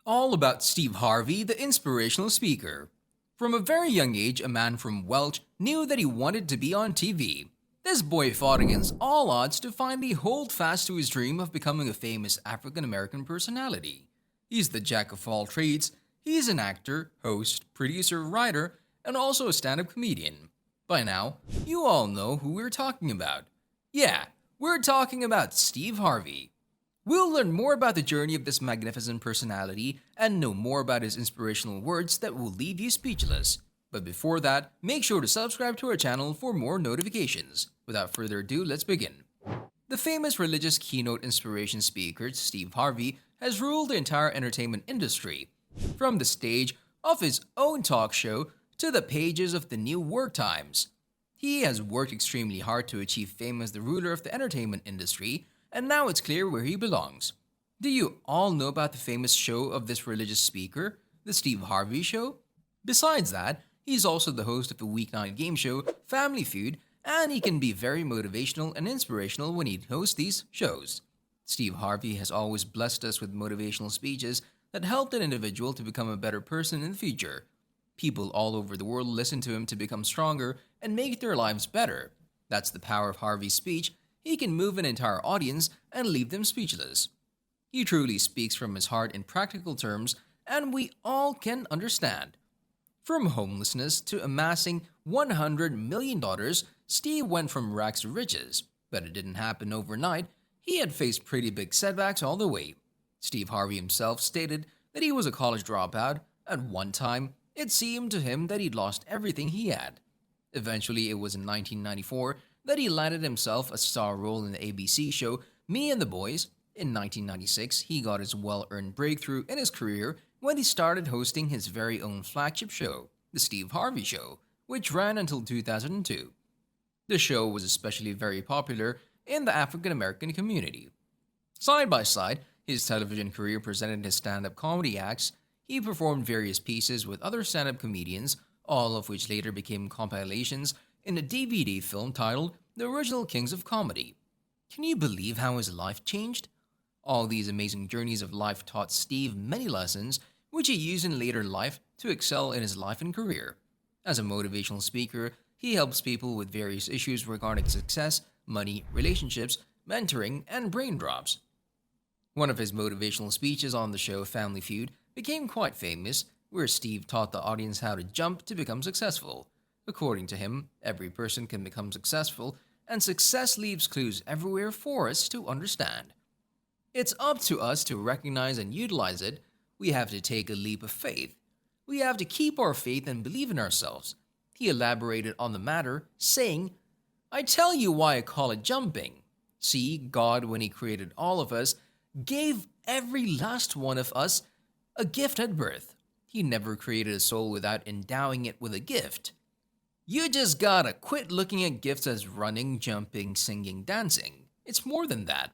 All about Steve Harvey, the inspirational speaker. From a very young age, a man from Welch knew that he wanted to be on TV. This boy fought against all odds to finally hold fast to his dream of becoming a famous African American personality. He's the jack of all trades. He's an actor, host, producer, writer, and also a stand-up comedian. By now, you all know who we're talking about. Yeah, we're talking about Steve Harvey. We'll learn more about the journey of this magnificent personality and know more about his inspirational words that will leave you speechless. But before that, make sure to subscribe to our channel for more notifications. Without further ado, let's begin. The famous religious keynote inspiration speaker, Steve Harvey, has ruled the entire entertainment industry, from the stage of his own talk show to the pages of the New York Times. He has worked extremely hard to achieve fame as the ruler of the entertainment industry, and now it's clear where he belongs. Do you all know about the famous show of this religious speaker, The Steve Harvey Show? Besides that, he's also the host of a weeknight game show, Family Feud, and he can be very motivational and inspirational when he hosts these shows. Steve Harvey has always blessed us with motivational speeches that helped an individual to become a better person in the future. People all over the world listen to him to become stronger and make their lives better. That's the power of Harvey's speech. He can move an entire audience and leave them speechless. He truly speaks from his heart in practical terms, and we all can understand. From homelessness to amassing $100 million, Steve went from rags to riches. But it didn't happen overnight. He had faced pretty big setbacks all the way. Steve Harvey himself stated that he was a college dropout. At one time, it seemed to him that he'd lost everything he had. Eventually, it was in 1994 that he landed himself a star role in the ABC show Me and the Boys. In 1996, he got his well-earned breakthrough in his career when he started hosting his very own flagship show, The Steve Harvey Show, which ran until 2002. The show was especially very popular in the African American community. Side by side, his television career presented his stand-up comedy acts. He performed various pieces with other stand-up comedians, all of which later became compilations in a DVD film titled The Original Kings of Comedy. Can you believe how his life changed? All these amazing journeys of life taught Steve many lessons, which he used in later life to excel in his life and career. As a motivational speaker, he helps people with various issues regarding success, money, relationships, mentoring, and brain drops. One of his motivational speeches on the show Family Feud became quite famous, where Steve taught the audience how to jump to become successful. According to him, every person can become successful, and success leaves clues everywhere for us to understand. It's up to us to recognize and utilize it. We have to take a leap of faith. We have to keep our faith and believe in ourselves. He elaborated on the matter, saying, "I tell you why I call it jumping. See, God, when He created all of us, gave every last one of us a gift at birth. He never created a soul without endowing it with a gift. You just gotta quit looking at gifts as running, jumping, singing, dancing. It's more than that.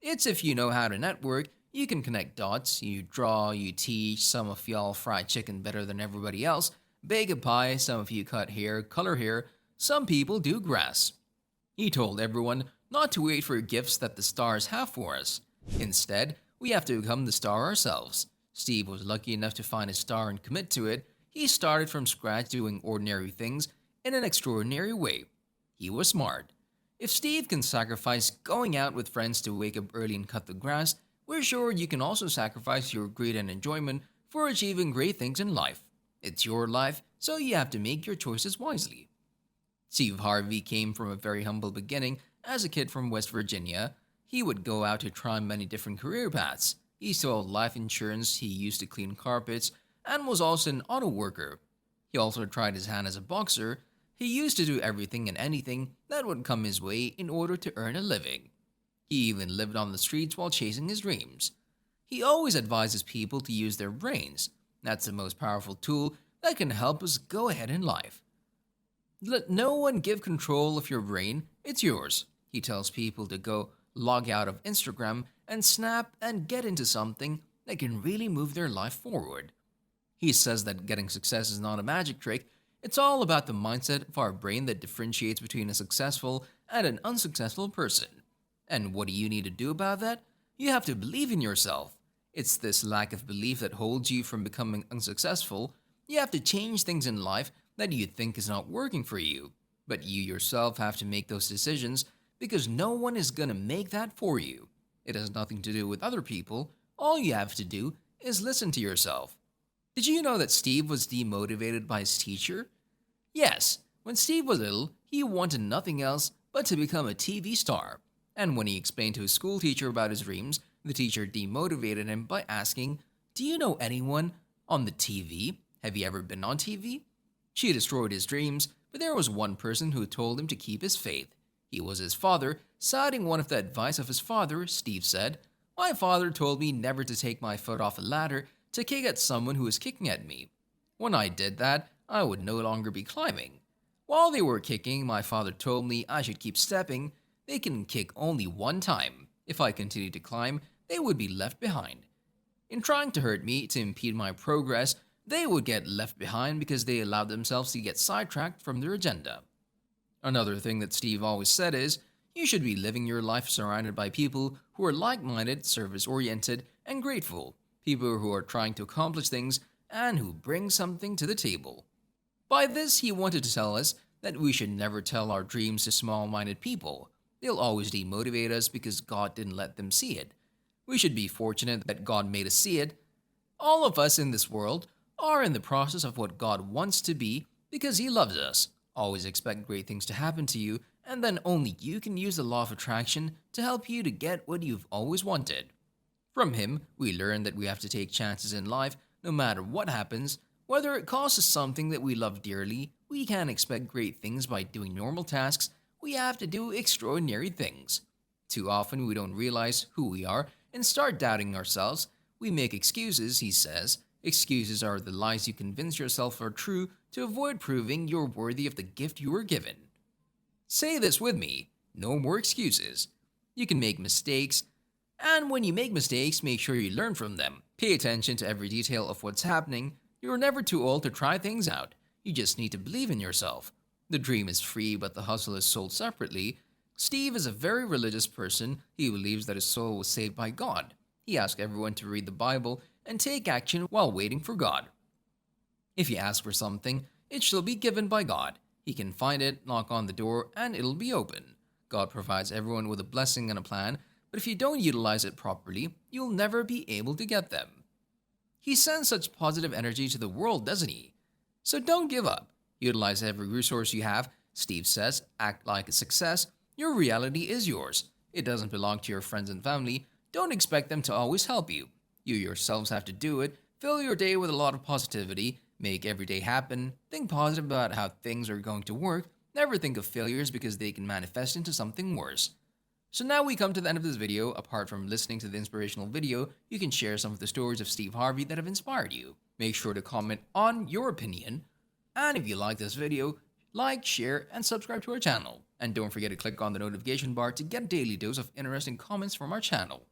It's if you know how to network, you can connect dots, you draw, you teach, some of y'all fry chicken better than everybody else, bake a pie, some of you cut hair, color hair, some people do grass." He told everyone not to wait for gifts that the stars have for us. Instead, we have to become the star ourselves. Steve was lucky enough to find his star and commit to it. He started from scratch doing ordinary things in an extraordinary way. He was smart. If Steve can sacrifice going out with friends to wake up early and cut the grass, we're sure you can also sacrifice your greed and enjoyment for achieving great things in life. It's your life, so you have to make your choices wisely. Steve Harvey came from a very humble beginning. As a kid from West Virginia, he would go out to try many different career paths. He sold life insurance, he used to clean carpets, and was also an auto worker. He also tried his hand as a boxer. He used to do everything and anything that would come his way in order to earn a living. He even lived on the streets while chasing his dreams. He always advises people to use their brains. That's the most powerful tool that can help us go ahead in life. Let no one give control of your brain, it's yours. He tells people to go log out of Instagram and Snap and get into something that can really move their life forward. He says that getting success is not a magic trick. It's all about the mindset of our brain that differentiates between a successful and an unsuccessful person. And what do you need to do about that? You have to believe in yourself. It's this lack of belief that holds you from becoming unsuccessful. You have to change things in life that you think is not working for you. But you yourself have to make those decisions because no one is gonna make that for you. It has nothing to do with other people. All you have to do is listen to yourself. Did you know that Steve was demotivated by his teacher? Yes, when Steve was little, he wanted nothing else but to become a TV star. And when he explained to his school teacher about his dreams, the teacher demotivated him by asking, "Do you know anyone on the TV? Have you ever been on TV?" She destroyed his dreams, but there was one person who told him to keep his faith. He was his father. Citing one of the advice of his father, Steve said, "My father told me never to take my foot off a ladder to kick at someone who was kicking at me. When I did that, I would no longer be climbing. While they were kicking, my father told me I should keep stepping. They can kick only one time. If I continued to climb, they would be left behind. In trying to hurt me to impede my progress, they would get left behind because they allowed themselves to get sidetracked from their agenda." Another thing that Steve always said is, you should be living your life surrounded by people who are like-minded, service-oriented, and grateful. People who are trying to accomplish things and who bring something to the table. By this, he wanted to tell us that we should never tell our dreams to small-minded people. They'll always demotivate us because God didn't let them see it. We should be fortunate that God made us see it. All of us in this world are in the process of what God wants to be because He loves us. Always expect great things to happen to you, and then only you can use the law of attraction to help you to get what you've always wanted. From him, we learn that we have to take chances in life no matter what happens. Whether it costs us something that we love dearly, we can't expect great things by doing normal tasks. We have to do extraordinary things. Too often we don't realize who we are and start doubting ourselves. We make excuses, he says. Excuses are the lies you convince yourself are true to avoid proving you're worthy of the gift you were given. Say this with me: no more excuses. You can make mistakes, and when you make mistakes, make sure you learn from them. Pay attention to every detail of what's happening. You're never too old to try things out. You just need to believe in yourself. The dream is free, but the hustle is sold separately. Steve is a very religious person. He believes that his soul was saved by God. He asks everyone to read the Bible and take action while waiting for God. If you ask for something, it shall be given by God. He can find it, knock on the door, and it'll be open. God provides everyone with a blessing and a plan, but if you don't utilize it properly, you'll never be able to get them. He sends such positive energy to the world, doesn't he? So don't give up. Utilize every resource you have. Steve says, act like a success. Your reality is yours. It doesn't belong to your friends and family. Don't expect them to always help you. You yourselves have to do it. Fill your day with a lot of positivity. Make every day happen. Think positive about how things are going to work. Never think of failures because they can manifest into something worse. So now we come to the end of this video. Apart from listening to the inspirational video, you can share some of the stories of Steve Harvey that have inspired you. Make sure to comment on your opinion. And if you like this video, like, share, and subscribe to our channel. And don't forget to click on the notification bar to get a daily dose of interesting comments from our channel.